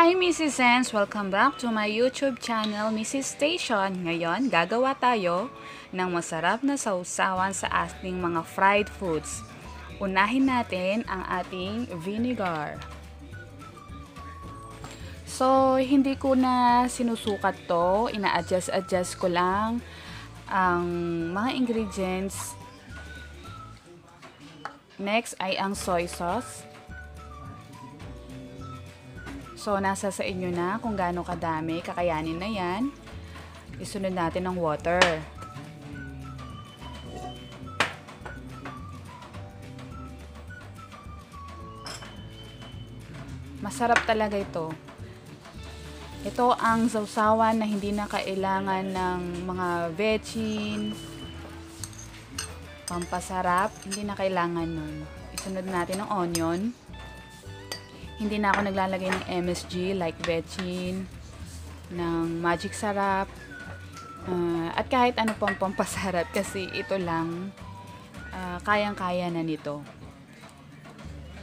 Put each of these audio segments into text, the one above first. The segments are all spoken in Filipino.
Hi Misizens! Welcome back to my YouTube channel, Mrs. Station. Ngayon, gagawa tayo ng masarap na sausawan sa ating mga fried foods. Unahin natin ang ating vinegar. So, hindi ko na sinusukat to. Ina-adjust ko lang ang mga ingredients. Next ay ang soy sauce. So, nasa sa inyo na kung gaano kadami, kakayanin na yan. Isunod natin ng water. Masarap talaga ito. Ito ang sawsawan na hindi na kailangan ng mga vetchin, pampasarap, hindi na kailangan nun. Isunod natin ng onion. Hindi na ako naglalagay ng MSG like vetchin, ng magic sarap, at kahit ano pang pampasarap kasi ito lang, kayang-kaya na nito.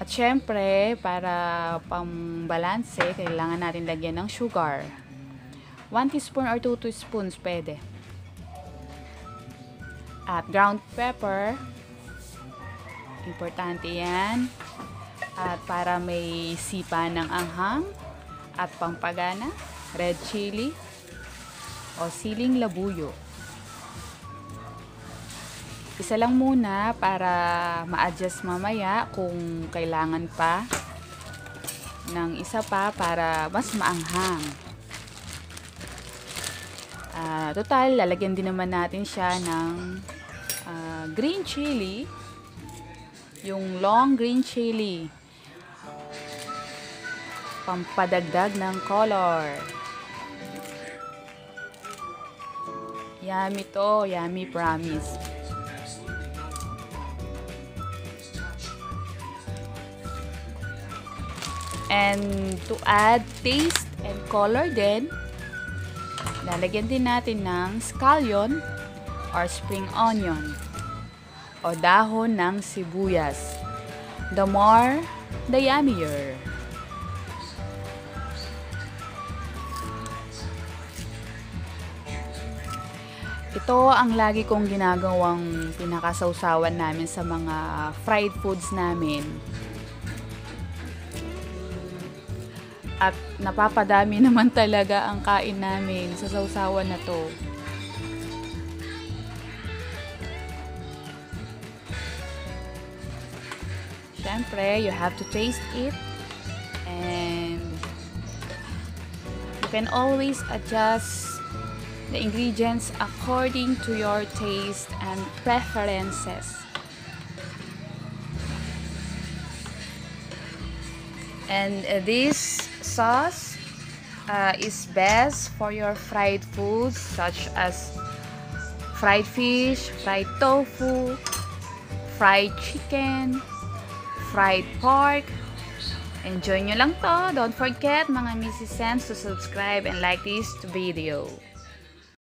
At syempre, para pambalanse, kailangan natin lagyan ng sugar. 1 teaspoon or 2 teaspoons pwede. At ground pepper, importante yan. At para may sipa ng anghang at pampagana, red chili o siling labuyo. Isa lang muna para ma-adjust mamaya kung kailangan pa ng isa pa para mas maanghang. Total, lalagyan din naman natin siya ng green chili, yung long green chili. Pampadagdag ng color. Yummy to, yummy promise. And to add taste and color din, lalagyan din natin ng scallion or spring onion o dahon ng sibuyas. The more, the yummier. Ito ang lagi kong ginagawang pinakasawsawan namin sa mga fried foods namin. At napapadami naman talaga ang kain namin sa sawsawan na to. Siyempre, you have to taste it. And you can always adjust the ingredients according to your taste and preferences. And this sauce is best for your fried foods such as fried fish, fried tofu, fried chicken, fried pork. Enjoy nyo lang to. Don't forget mga Misizens to subscribe and like this video.